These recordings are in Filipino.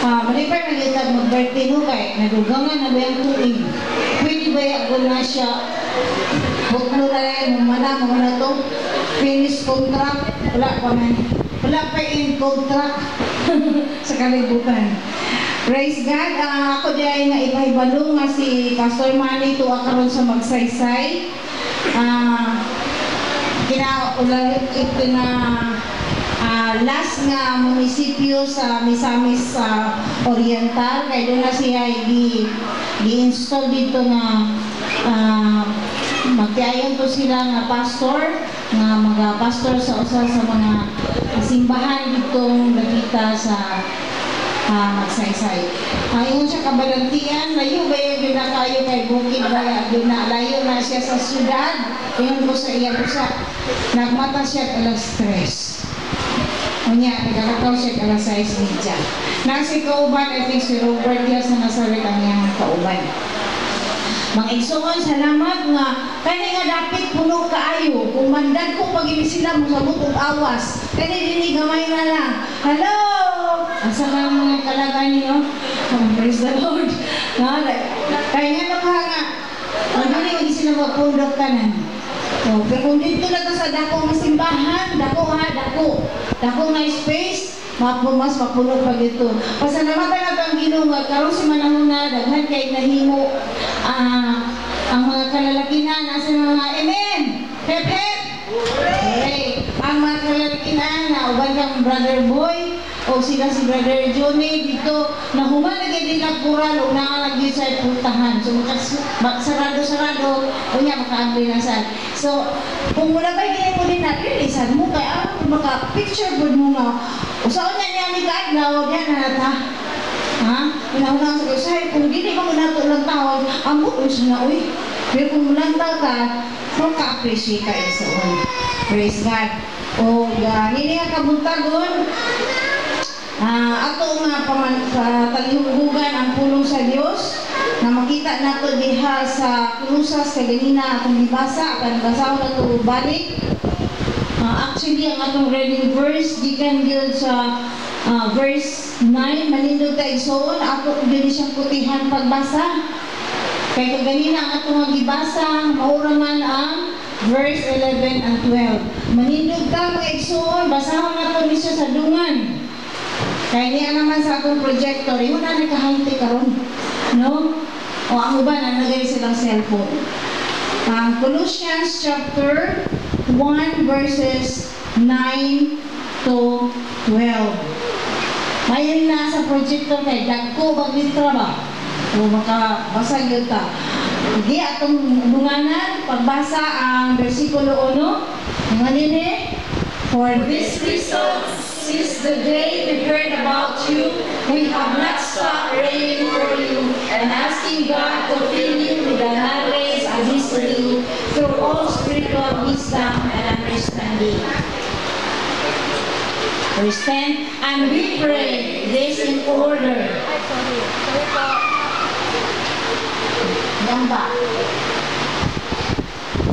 Malipay nagitag mag-birthday no kay nadugangan na ba yung tuig. Pwede ba ako na siya buklo na rin mga na to finish contract, wala pa man. Wala pa in contract sa kalibutan. Praise God. Ako diyan nga ibahibalong nga si Pastor Manny tuwa karon sa Magsaysay. Ito na last nga munisipyo sa Misamis Oriental. Kaya doon na siya i-install dito na magtiayon po sila nga pastor, nga mga pastor sa usa sa mga simbahan ditong nakita sa Magsaysay. Ayun siya kabalantian, layo ba yung na kayo kay Bukid ba yun na layo na siya sa syudad. Ayun po sa iya po sa nagmata siya alas 3. Unya, nagkakataw siya alas 6:30. Nasi kauban, I think si Robert Diaz na nasabi kanyang kauban. Mga igsoon, salamat nga kani nga dapit puno kaayo. Kung mandan ko pag sila musabot og awas. Kani dini gamay na lang. Hello! Asa ka mga kalagayan niyo? Praise the Lord. Kaya nga nakanga. Kung dili sila magpundok kanan. Pero kung dito na sa dako nga simbahan, dako nga space, mas mapuno pa dito. Pasalamatan nato ang Ginoo nga karon si manahuna daghan kay nahimo ang mga kalalakihan nasa mga amen. Hep hep. Okay. Ang mga kalalakihan na uban kang Brother Boy o sila si Brother Johnny dito na humanagay din ang kural o nangalagay sa pultahan. So sarado unya makaangli na sa. So kung mula ba hindi mo din na-releasean mo kaya baka picture board mo nga usaon niya ni kaadlaw diyan na ta. Ha? Una-una sa kasi kung hindi mo nato lang tawag ambot siya na uy. Pero kung mulantaw ka ka-appreciate ka sa uwan. Praise God. O hindi nga kabuntagon ato nga talihuggan ang pulong sa Dios na makita nato diha sa krusas kay ganina atong gibasa kan basaw nato balik. Actually ang atong reading verse gikan gyud sa verse 9 manindog ta igsoon ato dili siyang putihan pagbasa kay ganina ang atong gibasa maura man ang verse 11 and 12 manindog ta mga igsoon basahon nato ni siya sa dungan. Kaya niya naman sa akong projector, yun na nakahanti karon, no? O ang uban, nagay silang cellphone. Colossians chapter 1 verses 9 to 12. Mayon na sa projector kay dagko bang litra ba? O makabasa yun ta. Hindi atong bunganan, pagbasa ang versikulo 1. Mga nini, for this reason, since the day we heard about you, we have not stopped praying for you and asking God to fill you with the knowledge of His will through all spiritual wisdom and understanding. Verse 10, and we pray this in order.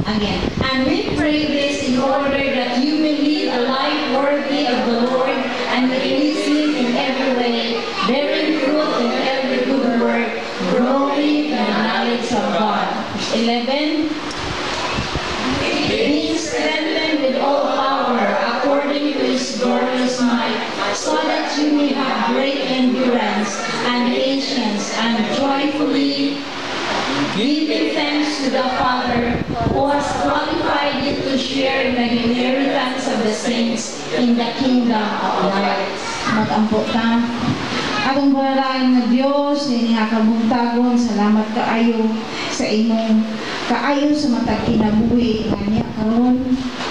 Again. And we pray this in order that you may live a life worthy of the Lord and please Him in every way, bearing fruit in every good work, growing in the knowledge of God. 11. Being strengthened with all power according to His glorious might, so that you may have great endurance and patience and joyfully giving thanks to the Father who has qualified you to share in the inheritance of the saints in the kingdom of light. Mag-ampo ta. Atong balaang na Diyos, inihakabuntagon, salamat kaayo sa imong kaayo sa matag kinabuhi nga niya karon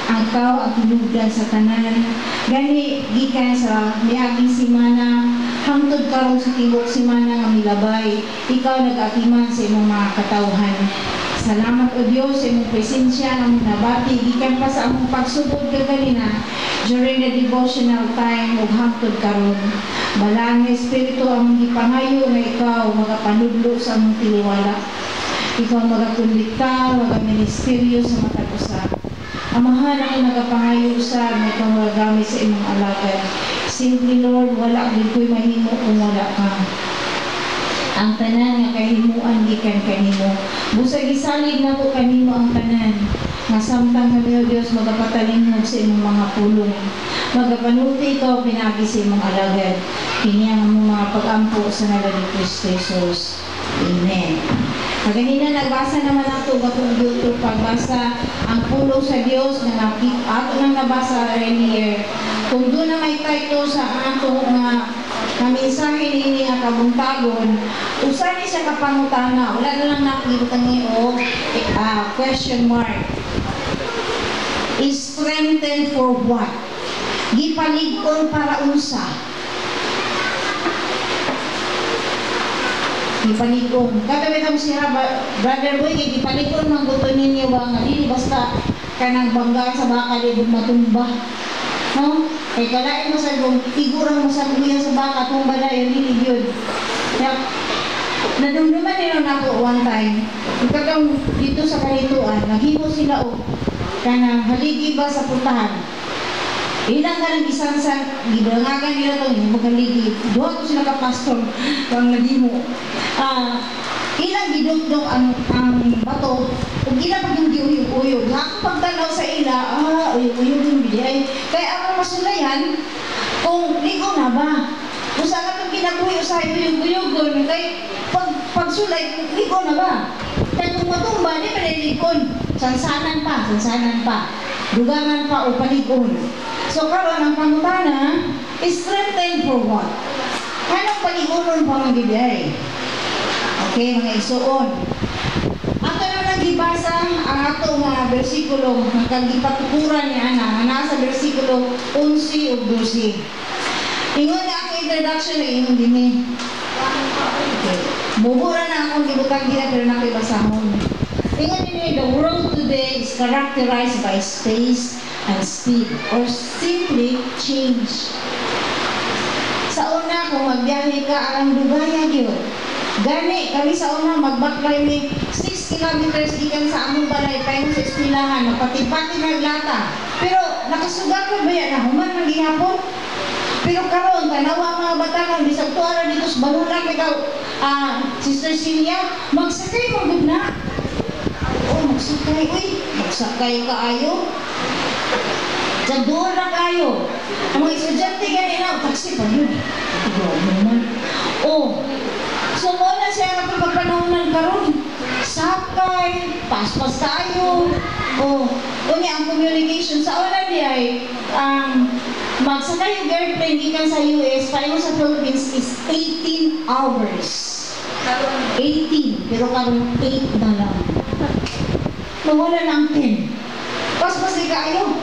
ang kao ang tulugan sa tanan. Gani gikan sa miaging simana hangtod karon sa tibuok simana nga milabay, ikaw nag-akiman sa imong mga katawhan. Salamat o Diyos sa imong presensya nga nabati gikan pa sa among pagsubod kaganina during the devotional time ug hangtod karon. Balaan nga Espiritu among gipangayo nga ikaw magapanudlo sa among tiliwala. Ikaw magakundikta, magaministeryo sa matag usa. Amahan ako nagapangayo sa may ikaw magagamit sa imong alagad. Simply Lord, wala din ko'y mahimo kung wala ka. Ang tanan nga kahimuan gikan kanimo. Busa gisalig na ko kanimo ang tanan. Nga samtang kami, O Diyos, magapatalinod sa imong mga pulong. Magapanulti ikaw pinagi sa imong alagad. Kini ang mga pag-ampo sa ngalan ni Kristo Jesus. Amen. Kanina nagbasa naman nato batong YouTube pagbasa ang pulong sa Dios nga ato nang nabasa earlier. Kung doon na may title sa ato nga mensahe ini nga kabuntagon, usa ni siya kapangutana, wala na lang nakikita niyo question mark. Is strengthened for what? Gipalig-on para unsa? Gipalig-on. Katabi mo siya, brother boy, gipalig-on mang gusto ninyo ba nga dili basta kanang bangga sa baka libog matumba. No? Kaya kalain mo sa gong, igurang mo sa kuya sa baka, tumba na yun, hindi yun. Kaya, nadumduman nila na ako one time, ikatong dito sa kalituan, naghimo sila o, kanang haligi ba sa puntahan. Ilang ka ng isang sa, gibangagan nila ito, yung maghaligi. Doon ko sila ka-pastor, kung naghimo. Ilang gidugdog ang bato, kung ilang pag yung giuyog-uyog. Ako pagtanaw sa ila, uyog-uyog yung biday. Kaya ako masulayan, kung ligo na ba? Kung saan ka itong ginabuhi o sa uyog-uyog doon, kaya pagsulay, ligo na ba? Kaya kung matumba, di pa niligon. Sansanan pa. Dugangan pa o paligon. So karon ang pangutana, strengthened for what? Anong paligonon pa mga biday? Okay, mga isuon. Ato naman ang gibasa ang ato nga bersikulo, ang kagipatukuran niya na nasa bersikulo 11 o 12. Ingon na ang introduction na ingon din eh. Okay. Mubura na akong gibutang gina pero nakibasahon. Ingon din eh, the world today is characterized by space and speed or simply change. Sa una, kung magbiyahe ka, ang dugaya yun. Gani, kami sa una, magbaklay may 6 kilometers ikan sa among balay, tayo sa eskwelahan, napati-pati naglata. Pero, nakasugat ko ba yan? Nahuman ng gihapon? Pero karon tanawa mga batakan, bisag tuara dito sa Balulang, ikaw, Sister Celia, magsakay mo gud na. Magsakay, magsakay ka ayo. Doon lang kayo. Ang mga estudyante ganina, taxi pa yun. So muna siya nga pagpapanahonan karon. Sakay, paspas tayo. Unya ang communication sa una niya ay magsakay yung airplane gikan sa US, paano sa Philippines is 18 hours. 18, pero karon 8 na lang. Nawala ng 10. Paspas di kayo.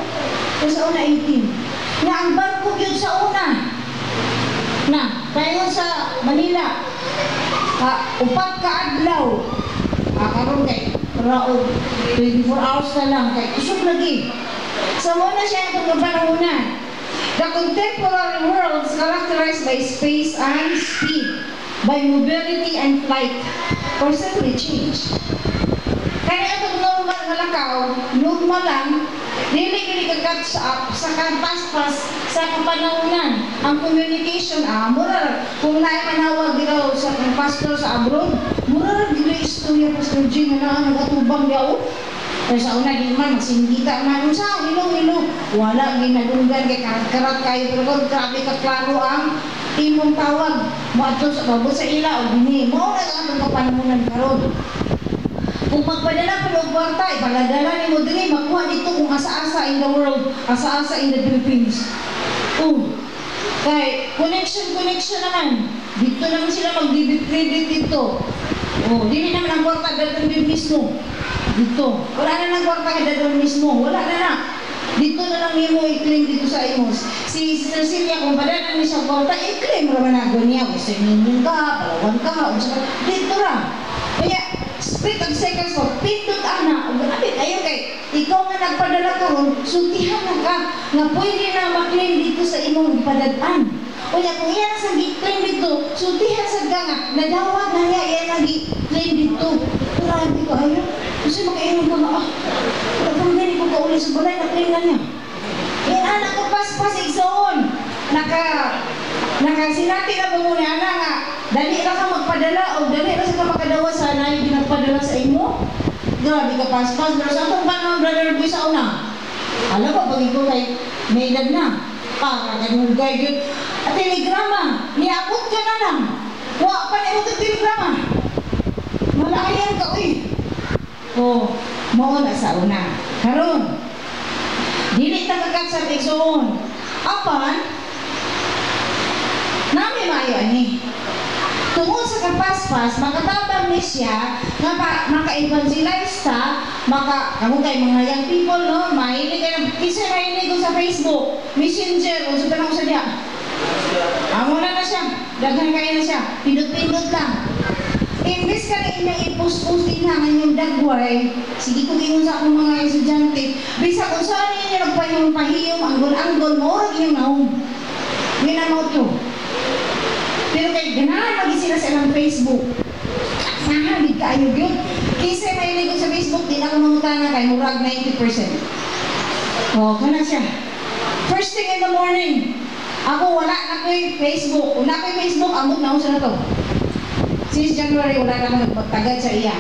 Pero sa una 18. Nga ang barko yun sa una. Tayo sa Manila. Upat ka adlaw. Karon kay 24 hours na lang. Kay kusog lagi. So muna siya itong kapanahunan. The contemporary world is characterized by space and speed, by mobility and flight, or simply change. Kaya itong normal na lakaw, normal lang, dili kagat sa paspas sa kapanahunan. Ang communication, mura kung naipanawag dito sa pastor sa abroad, mura dito istorya Pastor Jim na nagatubang yaw. Pero sa una di man, magsindita man sa hilo-hilo. Wala, ginadunggan kay karat-karat kayo. Pero kung grabe ka klaro ang imong tawag, maadto sa babot sa ila o dini. Mao na ang kapanahunan karon. Kung magpadala pa ng kwarta, ipaladala ni mo dili, makuha dito kung asa-asa in the world, asa-asa in the Philippines. Kay connection naman. Dito naman sila mag-debit credit dito. Dili naman ang kwarta dadalhin mismo. Dito. Wala na ng kwarta ka dadalhin mismo. Wala na. Dito na lang mo i-claim dito sa imos. Si Sister Celia, kung padala niya sa kwarta, i-claim naman na niya. Western Union ka, Palawan ka, dito lang. Kaya, split of seconds mo, pindot ana. Grabe kayo kay ikaw nga nagpadala karon, sultihan na ka nga pwede na mag-claim dito sa imong ipadadaan. O ya kung iyan sa gi-claim dito, sultihan sa nga nadawag na niya iyan na gi-claim dito. Grabe kayo. Kasi makainom ka nga, kung gani ko kauli sa balay, na-claim na niya. Yan anak ko paspas igsoon. Nakasinati na ba mo ni Ana nga, dali ra ka magpadala o dali ra sa ka makadawa sa naay ginagpadala sa imo? Grabe ka pas-pas. Pero sa akong panahon, brother boy sa una. Alam ko, pag ikaw kay may edad na, kakanugay yun. At telegrama, niabot ka na lang. Wa pa na ito telegrama. Malayan ka, uy. O, mauna sa una. Karon, dili tagagat sa tiksoon. Apan, nami mayo ani. Tungod sa kapaspas, makatabang ni siya, maka-evangelize ta, kamo kay mga young people, no? Mahilig kayo, isa mahilig ko sa Facebook, Messenger, o sa tanong sa diya. Amo na siya, daghan kayo na siya, pindot-pindot lang. Imbes ka na ina-i-post-post din na ngayong dagway, sige kung ingon sa akong mga estudyante, bisa kung saan ninyo nagpahiyong-pahiyong, anggol-anggol, maurag yung naong. Minamaw to. Pero kay ganahan lagi sila sa ilang Facebook. Mahabig ka ayog yun. Kisa may ligo sa Facebook, di na ako mamutana kay murag 90%. O, kanan siya. First thing in the morning, ako wala na ko yung Facebook. Wala ko yung Facebook, amot na ako sa na to. Since January, wala na ako nagpagtagad sa iya.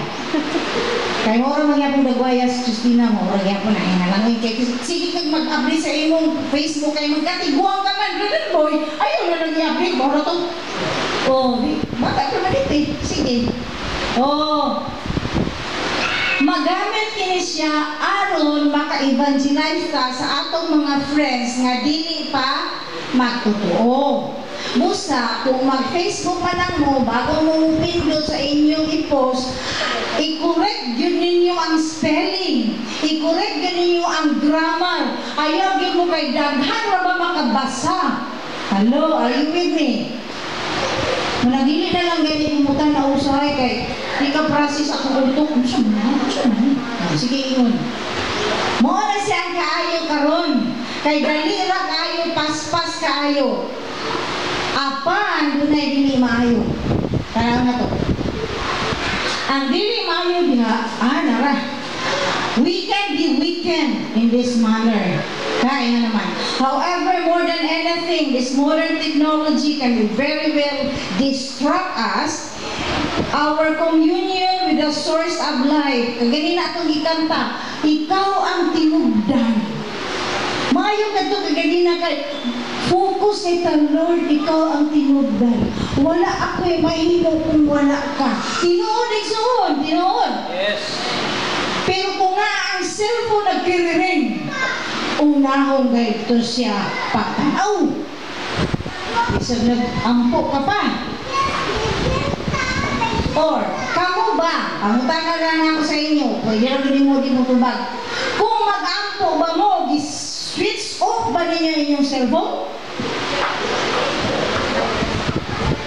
Kaya mo rin magyapong dagwayas, Justina mo, rin yapon na inalangoy. Sige kag mag-update sa imong Facebook, kaya magkatiguang ka man, brother boy, ayaw na nag-update, bora to. Oh, baka naman ito eh. Sige. Oh, magamit kini siya aron maka-evangelize ka sa atong mga friends nga dili pa magtotoo. Busa, kung mag-Facebook pa lang mo, bago mo pindot sa inyong i-post, i-correct yun ninyo ang spelling, i-correct yun ninyo ang grammar, ayaw yun mo kay daghan na ba makabasa. Hello, are you with me? Managili na lang ganyan umutan na usahay kay di ka process ako utok. Ano siya man? Sige, ingon. Mo na siya ang kaayo karon. Kay dalira kaayo, paspas kaayo. Apan, dunay dili maayo. Tanaw na to. Ang dili maayo diha, nara. We can be weakened in this manner. Kaya naman. However, more than anything, this modern technology can very well distract us. Our communion with the source of life. Ganina itong ikanta. Ikaw ang tinugdan. Mayo ka ito kaganina kay focus kay the Lord, ikaw ang tinugdan. Wala ako'y mahimo kung wala ka. Tinuod, igsuon, tinuod. Yes. Pero kung nga ang cellphone nagkiriring, unahon ganito siya patanaw. Isang nag-ampo ka pa. Or, kamo ba? Pangutana lang ako sa inyo. Pwede lang din mo tubag. Kung mag-ampo ba mo, switch off ba ninyo inyong cellphone?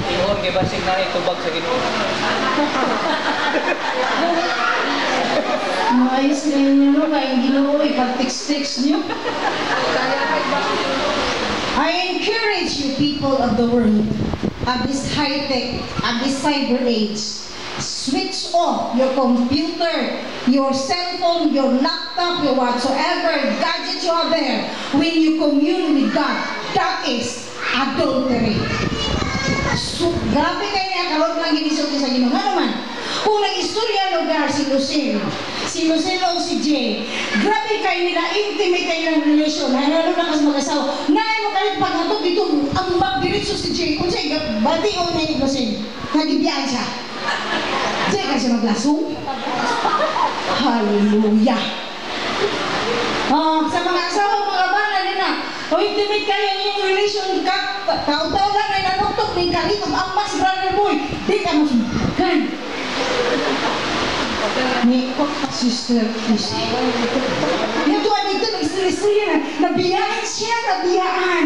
Iyon, kaya ba signal itubag sa Ginoo? Maayos na yun nyo, kaya Ginoo, ipag-text-text nyo. I encourage you, people of the world, of this high-tech, of this cyber age, switch off your computer, your cell phone, your laptop, your whatsoever gadget you have there when you commune with God. That is adultery. So, grabe kayo niya, kalot lang ginisot sa Ginoo. Nga naman, kung nag-istorya lugar si Lucille o si Jay, grabe kayo nila, intimate kayo ng relation, lalo na kasi mag-asawa. Ngayon mo kalit pag-atog dito, ang mag-diretso si Jay, kung siya, bati o niya ni Lucille, nagibiyaan siya. Jay kasi maglasong. Hallelujah. Sa mga asawa, mga bana nila, o intimate kayo yung relation, kautaw lang ay nanutok ni kalit, ang mas brother boy, di ka masubukan. Ni sister Christy. Yung tuwa dito, nag-istorya na, nabiyaan siya, nabiyaan.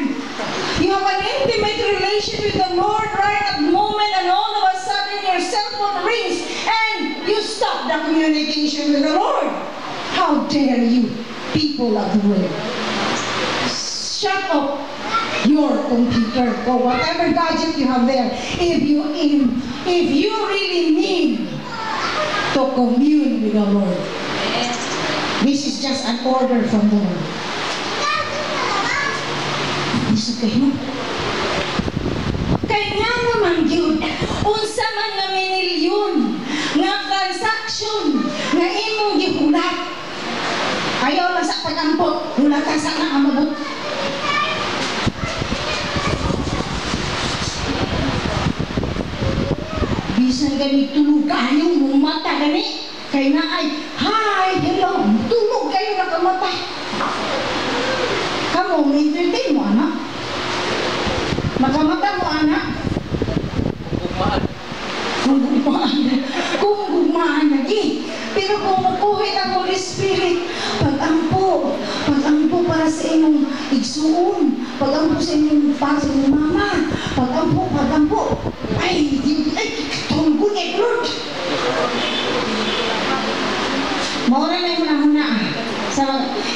You have an intimate relation with the Lord right at the moment, and all of a sudden your cell phone rings, and you stop the communication with the Lord. How dare you, people of the world. Shut up your computer or whatever gadget you have there. If you really need to commune with the Lord, this is just an order from the Lord. This is okay, no? Kaya nga naman yun, unsa man nga minilyon, nga transaction, nga imong gihulat. Ayaw lang sa pag-ampot, hulatan sa nakamabot. Bisan gani tulog kayo, mong mata gani. Kaya na ay, hi, hello, tulog kayo nakamata. Kamu, entertain mo, anak. Makamata mo, anak. Kung gugmaan lagi. Pero kung makuhit ang Holy Spirit, pag-ampo para sa imong igsuon, pag-ampo sa imong para sa imong mama, pag-ampo, ay, tungkol kay Lord. Mauna na yung muna.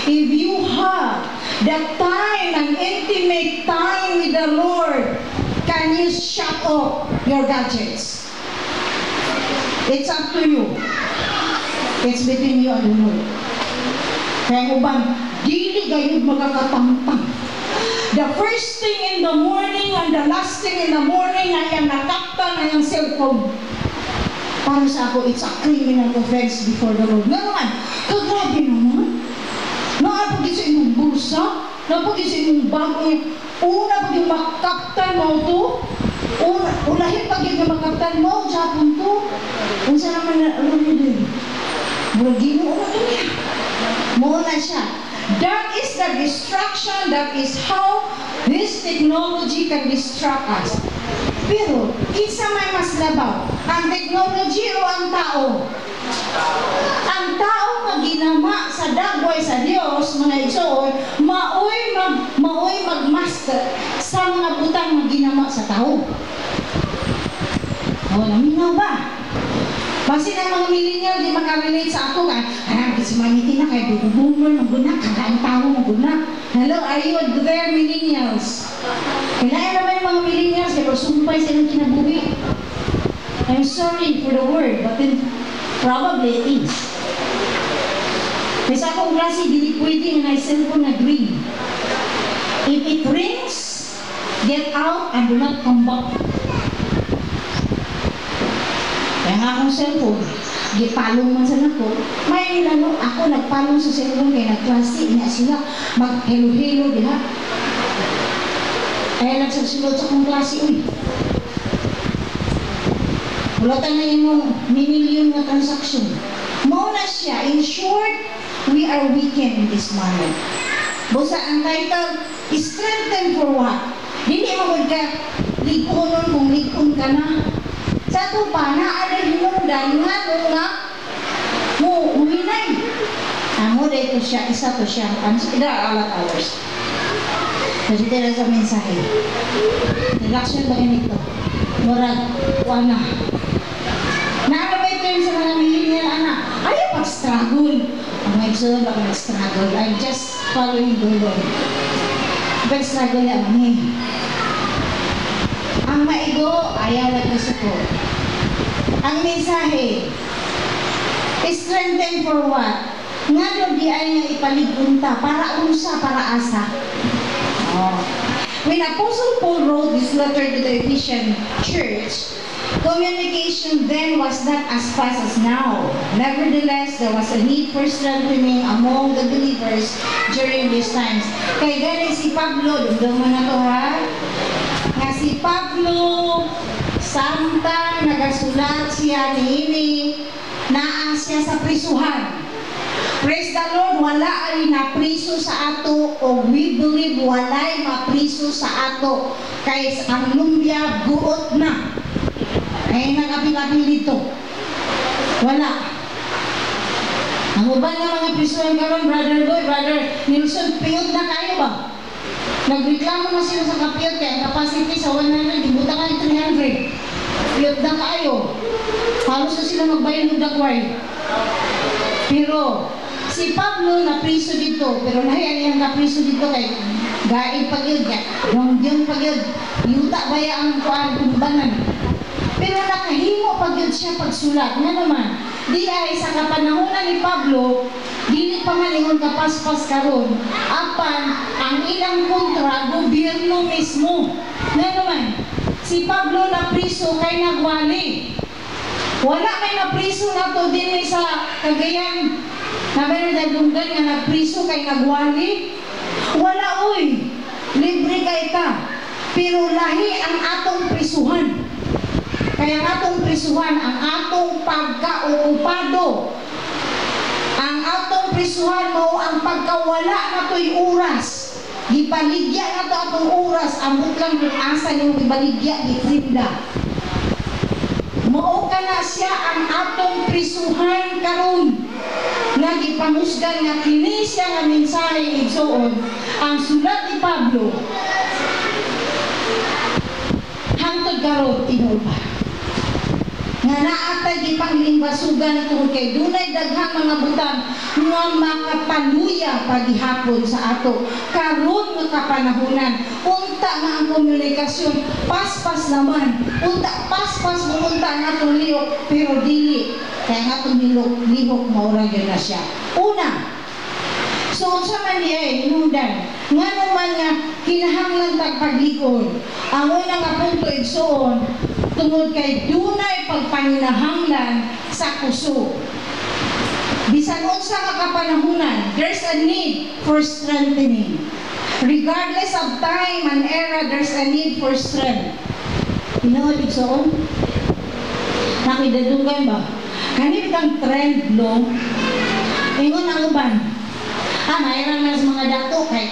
If you have the time, an intimate time with the Lord, can you shut off your gadgets? It's up to you. It's between you and the Lord. Kaya uban, dili gayud magkakatamtang. The first thing in the morning and the last thing in the morning ay ang nataktan na yung cellphone. Para sa ako, it's a criminal offense before the Lord. Nga naman, kagrabe naman. Naapagin sa inyong bulsa, naapagin sa inyong bag, una pag yung makaptan mo ito, ulahin pag yung makaptan mo, Japon to, kung saan naman na, ano nyo din? Buragino, ano ito niya? Muna siya. That is the distraction, that is how this technology can distract us. Pero, kinsa may mas labaw? Ang technology o ang tao? Ang tao nga ginama sa dagway sa Dios, mga igsoon, maoy magmaster sa mga butang nga ginama sa tao. O, naminaw ba? Kasi ng mga millennial, di makarelate sa ako ka, kasi manitin na kay baby boomer, maguna, kakaang tao, maguna. Hello, are you there, millennials? Kailangan naman yung mga millennials, kaya sumpay silang kinabuhi. I'm sorry for the word, but then, probably it is. Kasi akong klase, di pwede na cellphone na green. If it rings, get out and do not come back. Kaya nga akong cellphone, gipalong man sa nako, may nilano, ako nagpalong sa cellphone kaya nagklase, niya sila, mag-helo-helo, diha. Kaya nagsasulod sa akong klase, uy. Ulatan na yung minilyon na transaction. Mauna siya, in short, we are weakened in this manner. Busa ang title, strengthen for what? Hindi mo ka, ligunon kung ligon ka na. Sa ito pa, naalay hinungdan nga mo uminay. Amo dito siya, isa to siya. There are all hours. Kasi tira sa mensahe. Reaction ba ganito? Murag, wana. Naarabay ko yun sa mga millennial anak. Ayaw mag-struggle. Ang may sunod ako mag-struggle. I'm just following the Lord. Pag-struggle naman eh. Ang maigo, ayaw na gusto ko. Ang mensahe, strengthen for what? Nga doon di ay nga ipaligunta, para unsa, para asa. Oh. When Apostle Paul wrote this letter to the Ephesian church, communication then was not as fast as now. Nevertheless, there was a need for strengthening among the believers during these times. Kaya galing si Pablo, doon mo na to ha? Nga si Pablo, samtang nagasulat siya ni naa siya sa prisuhan. Praise the Lord, wala ay napriso sa ato o we believe walay mapriso sa ato. Kaya ang lumbya guot na. Ay nag-apil-apil dito. Wala. Ang uban ng mga prisuhan karon, Brother Boy, Brother Nilson, piyot na kayo ba? Nagreklamo na sila sa kapiyot kaya ang capacity sa 100, dibuta ka ng 300. Piyot na kayo. Halos na sila magbayad ng dakway. Pero, si Pablo na priso dito, pero nahiyan yung kapriso dito kay gaid pag-yod, yung pag-yod, yuta baya ang kumbanan. Pero nakahimo pag-yod siya pagsulat. Nga naman, di ay sa kapanahonan ni Pablo, dili pa malingon kapaspas karon apan ang ilang kontra, gobyerno mismo. Nga naman, si Pablo na priso kay nagwali. Wala may napriso na to din sa Cagayan. Nabi na dagdunggan nga nagpriso kay nagwali. Wala oy. Libre kay ta. Pero lahi ang atong prisuhan. Kaya ang atong prisuhan, ang atong pagkaokupado. Ang atong prisuhan mo ang pagkawala na to'y oras. Gibaligya na to atong oras. Ambot lang kung asa yung gibaligya, gifrinda. Mao kana siya ang atong prisuhan karon nga gipamusgan nga kini siya nga mensahe igsoon ang sulat ni Pablo hangtod karon tinuod pa nga naatay gipanglimbasugan tungod kay dunay daghang mga butang nga makapaluya paghihapon sa ato karon nga kapanahunan unta nga ang komunikasyon paspas naman unta paspas mo unta nga atong lihok pero dili kaya nga atong lihok maura gyud na siya una so unsa man di ay hinungdan nga naman nga kinahanglan tag paglikod ang una nga punto igsoon tungod kay dunay pagpanginahanglan sa puso. Bisan unsa nga kapanahunan, there's a need for strengthening. Regardless of time and era, there's a need for strength. Tinood igsoon? Nakidadunggan ba? Kani bitang trend lo. Ingon ang uban. Mayroon na sa mga dato kay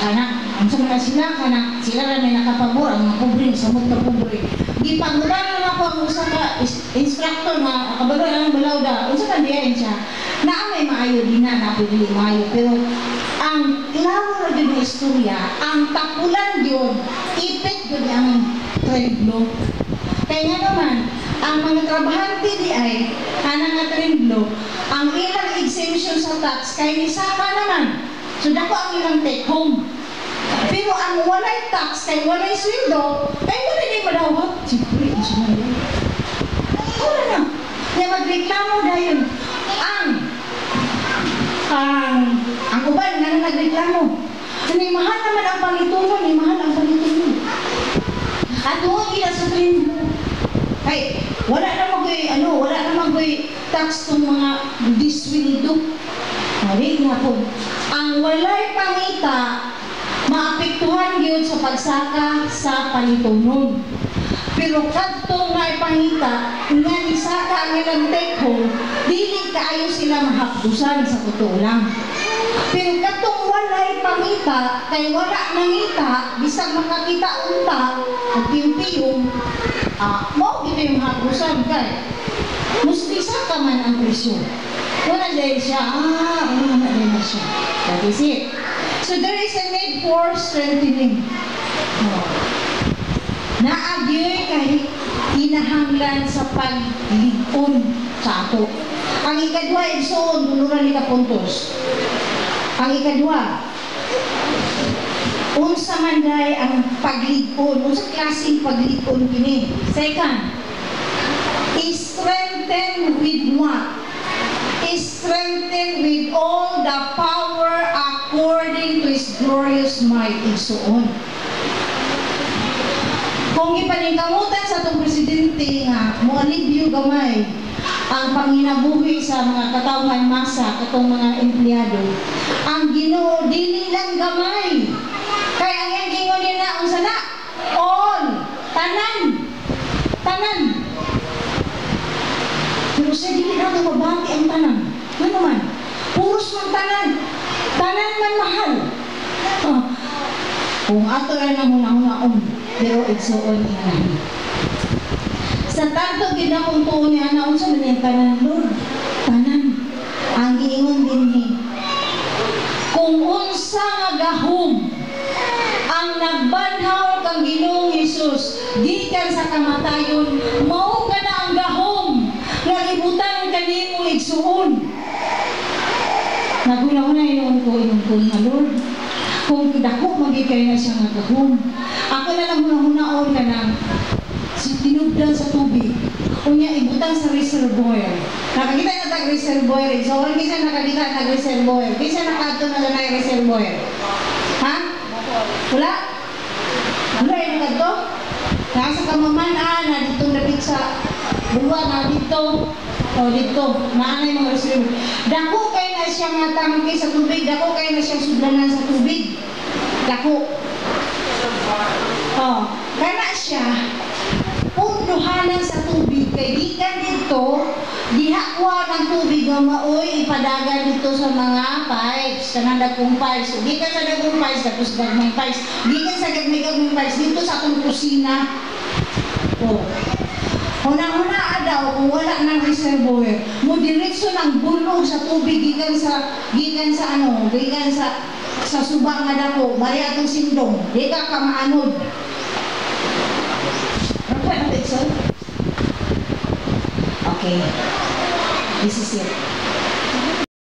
kana ang sa mga sila ra may nakapabor ang mga pobre sa mga pobre. Di pagmudan na ako ang usa ka instructor nga kabalo ang balawda. Unsa man diyan siya? Na may maayo din na pili maayo pero ang klaro ra gyud nga istorya, ang tapulan gyud ipit gyud ang trendlo. Kaya nga naman ang mga trabahante di ay kanang nga trendlo ang ilang exemption sa tax kay nisaka naman. So dako ang ilang take home. Pero ang walay tax kay walay sweldo, kay wala ni madawat. Siyempre, isa na yun. Wala na. Kaya magreklamo dahil ang uban nga nagreklamo. Ni mahal naman ang palitunon, ni mahal ang palitunon. At doon gila sa trend. Kay wala naman ko'y tax tong mga disweldo. Hari nga po. Ang walay pangita maapektuhan gyud sa pagsaka sa palitunon. Pero kadtong nga ipangita nga nisaka ang ilang take home, dili kaayo sila mahapdusan sa totoo lang. Pero kadtong walay pangita kay wala nangita bisag makakita unta og piyong-piyong mo gito yung mahapdusan kay mustisa ka man ang presyo. Wala dahil siya, wala dahil na siya. That is it. So there is a need for strengthening. Naagyoy kahit hinahanglan sa pag-ligon sa ato. Ang ikadwa, igsoon, duluran ni kapuntos. Ang ikadwa, unsa man day ang pag-ligon, unsa klaseng pag-ligon kini. Second, strengthen with what? Strengthen with all the power according to His glorious might. Igsoon. Kung ipaningkamutan sa itong presidente nga, mo-alibyo gamay ang panginabuhi sa mga katawhan masa, katong mga empleyado, ang Ginoo dili lang gamay. Kaya ang yung gingon nila, ang sana, all, tanan. Pero siya dili na ito mabati ang tanan. Ano man? Puros man tanan. Tanan man mahal. Kung ato rin ang hunahunahon, pero igsuon niya. Sa tanto ginakong tuon niya, naunsa man yung tanan, Lord. Tanan. Ang giingon din ni. Kung unsa nga gahom, ang nagbanhaw kang Ginoong Hesus, gikan sa kamatayon, mao ka na ang gahom, nga ibutan kanimo igsuon. Naguna-una inon ko nga, Lord. Kung dako magigay na siya nga gahom. Ako na lang hunahunaon ka ng tinubdan sa tubig. Unya ibutan sa reservoir. Nakakita na tag reservoir. So, kisa nakakita tag reservoir. Kisa nakato na lang reservoir. Ha? Wala? Wala yung nagto? Nasa kamamana na dito dapit sa buwan na dito. O dito, naanay mga reservoir. Dako kay na siyang matangke sa tubig, dako kay na siyang sudlanan sa tubig. Dako. Oh, kana siya punduhanan sa tubig kay gikan dito diha ng tubig nga maoy ipadagan dito sa mga pipes kanang dagkong pipes gikan sa dagkong pipes tapos dagmay pipes gikan sa dagmay pipes dito sa atong kusina. Oh. Una-una daw kung wala nang reservoir mo diretso ng bulog sa tubig gikan sa subang nga dako bari atong sindong di ka maanod. Okay, this is it.